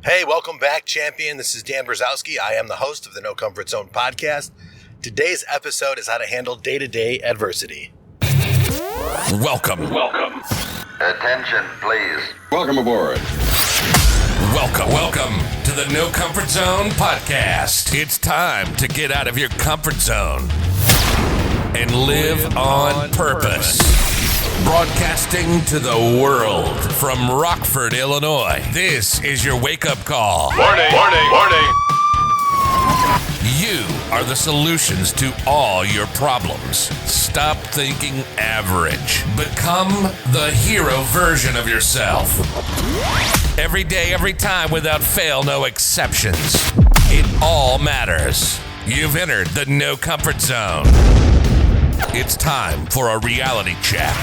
Hey, welcome back, champion. This is Dan Brzezowski. I am the host of the No Comfort Zone podcast. Today's episode is how to handle day-to-day adversity. Welcome. Attention, please. Welcome aboard. Welcome to the No Comfort Zone podcast. It's time to get out of your comfort zone and live on purpose. Broadcasting to the world from Rockford, Illinois. This is your wake-up call. Warning. You are the solutions to all your problems. Stop thinking average. Become the hero version of yourself. Every day, every time, without fail, no exceptions. It all matters. You've entered the No Comfort Zone. It's time for a reality check.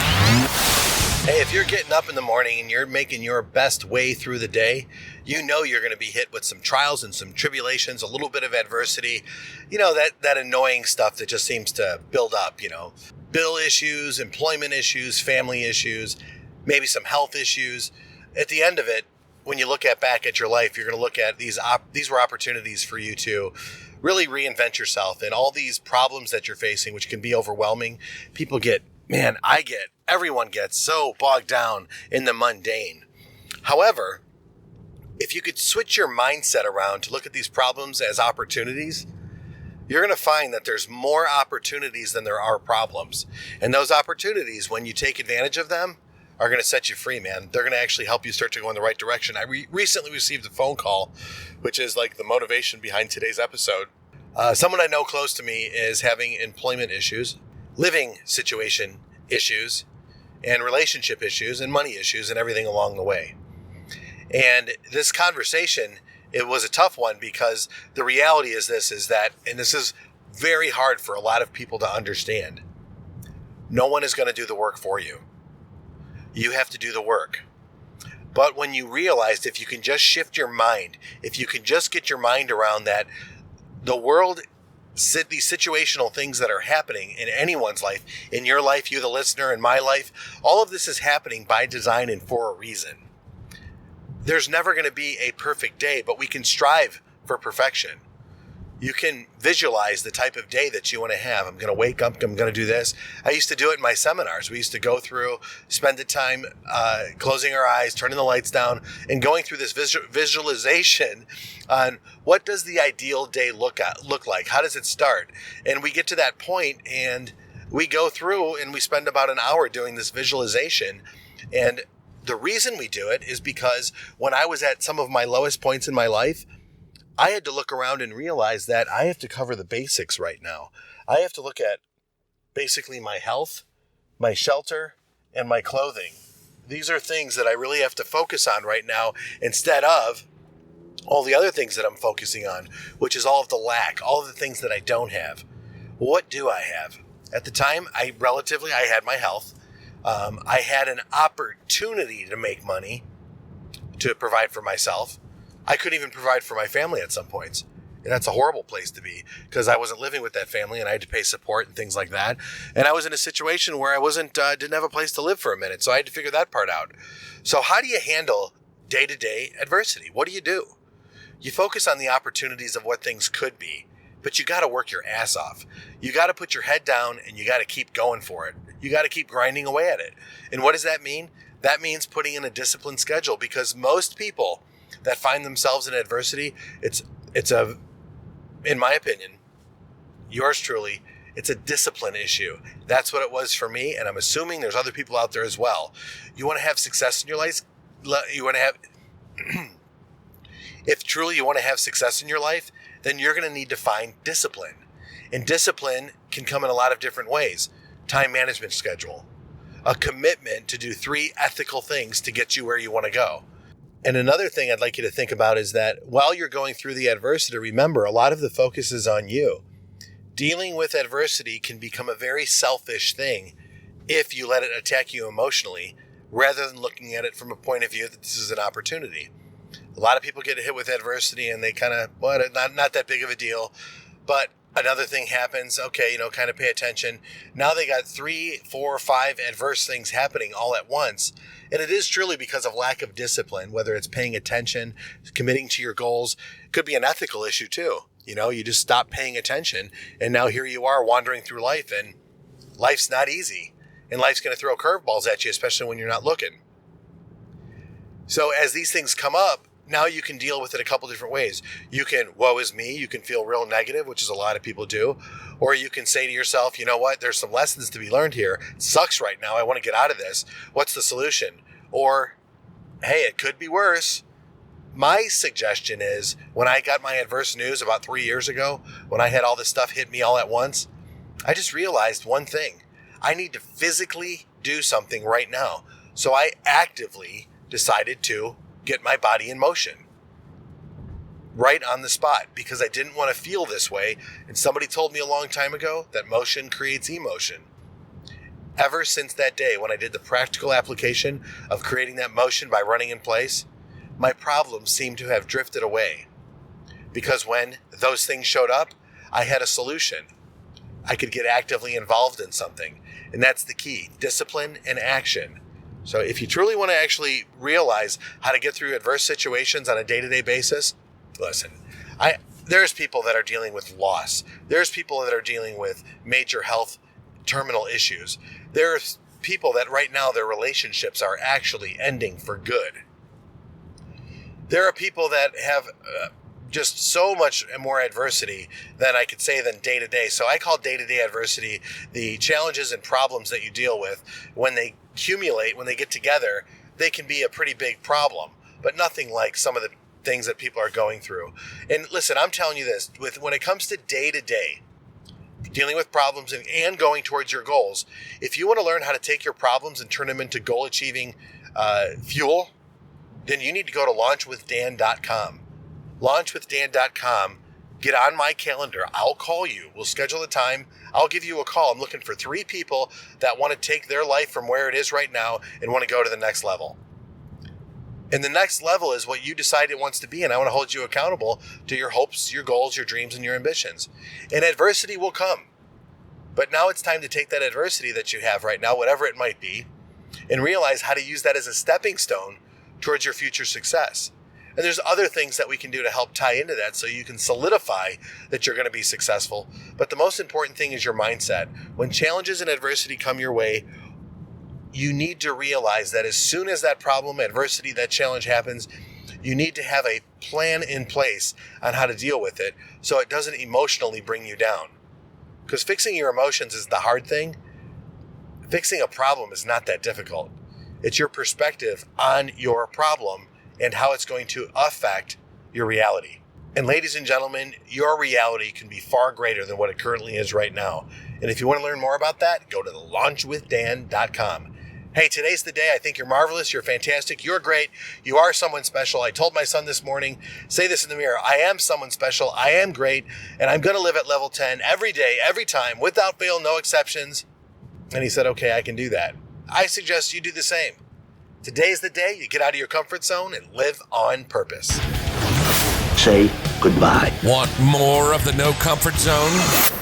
Hey, if you're getting up in the morning and you're making your best way through the day, you know you're going to be hit with some trials and some tribulations, a little bit of adversity, that annoying stuff that just seems to build up, bill issues, employment issues, family issues, maybe some health issues. At the end of it, when you look back at your life, you're going to look at these were opportunities for you to really reinvent yourself, and all these problems that you're facing, which can be overwhelming. Everyone gets so bogged down in the mundane. However, if you could switch your mindset around to look at these problems as opportunities, you're going to find that there's more opportunities than there are problems. And those opportunities, when you take advantage of them, are going to set you free, man. They're going to actually help you start to go in the right direction. I recently received a phone call, which is like the motivation behind today's episode. Someone I know close to me is having employment issues, living situation issues, and relationship issues, and money issues, and everything along the way. And this conversation, it was a tough one, because the reality is that, and this is very hard for a lot of people to understand, no one is going to do the work for you. You have to do the work. But when you realized, if you can just shift your mind, if you can just get your mind around that the world, these situational things that are happening in anyone's life, in your life, you the listener, in my life, all of this is happening by design and for a reason. There's never going to be a perfect day, but we can strive for perfection. You can visualize the type of day that you want to have. I'm going to wake up, I'm going to do this. I used to do it in my seminars. We used to go through, spend the time closing our eyes, turning the lights down, and going through this visualization on what does the ideal day look like? How does it start? And we get to that point, and we go through, and we spend about an hour doing this visualization. And the reason we do it is because when I was at some of my lowest points in my life, I had to look around and realize that I have to cover the basics right now. I have to look at basically my health, my shelter, and my clothing. These are things that I really have to focus on right now, instead of all the other things that I'm focusing on, which is all of the lack, all of the things that I don't have. What do I have? At the time, I had my health. I had an opportunity to make money to provide for myself. I couldn't even provide for my family at some points. And that's a horrible place to be, because I wasn't living with that family and I had to pay support and things like that. And I was in a situation where I didn't have a place to live for a minute. So I had to figure that part out. So how do you handle day-to-day adversity? What do? You focus on the opportunities of what things could be, but you got to work your ass off. You got to put your head down and you got to keep going for it. You got to keep grinding away at it. And what does that mean? That means putting in a disciplined schedule, because most people that find themselves in adversity, in my opinion, yours truly, it's a discipline issue. That's what it was for me, and I'm assuming there's other people out there as well. You want to have success in your life? If truly you want to have success in your life, then you're going to need to find discipline. And discipline can come in a lot of different ways. Time management schedule, a commitment to do 3 ethical things to get you where you want to go. And another thing I'd like you to think about is that while you're going through the adversity, remember, a lot of the focus is on you. Dealing with adversity can become a very selfish thing if you let it attack you emotionally, rather than looking at it from a point of view that this is an opportunity. A lot of people get hit with adversity and they kind of, not that big of a deal. But Another thing happens, okay, kind of pay attention. Now they got 3, 4, 5 adverse things happening all at once. And it is truly because of lack of discipline, whether it's paying attention, committing to your goals. It could be an ethical issue too. You just stop paying attention, and now here you are wandering through life, and life's not easy. And life's going to throw curveballs at you, especially when you're not looking. So as these things come up, now you can deal with it a couple different ways. You can, woe is me, you can feel real negative, which is a lot of people do. Or you can say to yourself, you know what, there's some lessons to be learned here. It sucks right now, I want to get out of this. What's the solution? Or, hey, it could be worse. My suggestion is, when I got my adverse news about 3 years ago, when I had all this stuff hit me all at once, I just realized one thing. I need to physically do something right now. So I actively decided to get my body in motion right on the spot, because I didn't want to feel this way. And somebody told me a long time ago that motion creates emotion. Ever since that day when I did the practical application of creating that motion by running in place, my problems seemed to have drifted away, because when those things showed up, I had a solution. I could get actively involved in something. And that's the key: discipline and action. So if you truly want to actually realize how to get through adverse situations on a day-to-day basis, listen, there's people that are dealing with loss. There's people that are dealing with major health terminal issues. There's people that right now their relationships are actually ending for good. There are people that have just so much more adversity than I could say than day-to-day. So I call day-to-day adversity the challenges and problems that you deal with. When they accumulate, when they get together, they can be a pretty big problem, but nothing like some of the things that people are going through. And listen, I'm telling you this, when it comes to day-to-day, dealing with problems and going towards your goals, if you want to learn how to take your problems and turn them into goal-achieving fuel, then you need to go to launchwithdan.com. Launchwithdan.com. Get on my calendar. I'll call you. We'll schedule a time. I'll give you a call. I'm looking for 3 people that want to take their life from where it is right now and want to go to the next level. And the next level is what you decide it wants to be. And I want to hold you accountable to your hopes, your goals, your dreams, and your ambitions. And adversity will come. But now it's time to take that adversity that you have right now, whatever it might be, and realize how to use that as a stepping stone towards your future success. And there's other things that we can do to help tie into that so you can solidify that you're going to be successful. But the most important thing is your mindset. When challenges and adversity come your way, you need to realize that as soon as that problem, adversity, that challenge happens, you need to have a plan in place on how to deal with it so it doesn't emotionally bring you down. Because fixing your emotions is the hard thing. Fixing a problem is not that difficult. It's your perspective on your problem and how it's going to affect your reality. And ladies and gentlemen, your reality can be far greater than what it currently is right now. And if you want to learn more about that, go to launchwithdan.com. Hey, today's the day. I think you're marvelous. You're fantastic. You're great. You are someone special. I told my son this morning, say this in the mirror: I am someone special. I am great. And I'm going to live at level 10 every day, every time, without fail, no exceptions. And he said, okay, I can do that. I suggest you do the same. Today's the day you get out of your comfort zone and live on purpose. Say goodbye. Want more of the No Comfort Zone?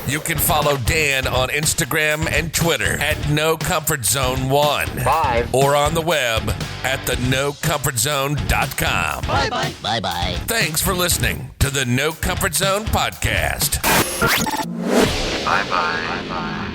You can follow Dan on Instagram and Twitter at NoComfortZone1. Bye. Or on the web at thenocomfortzone.com. Bye-bye. Bye-bye. Thanks for listening to the No Comfort Zone podcast. Bye-bye. Bye-bye.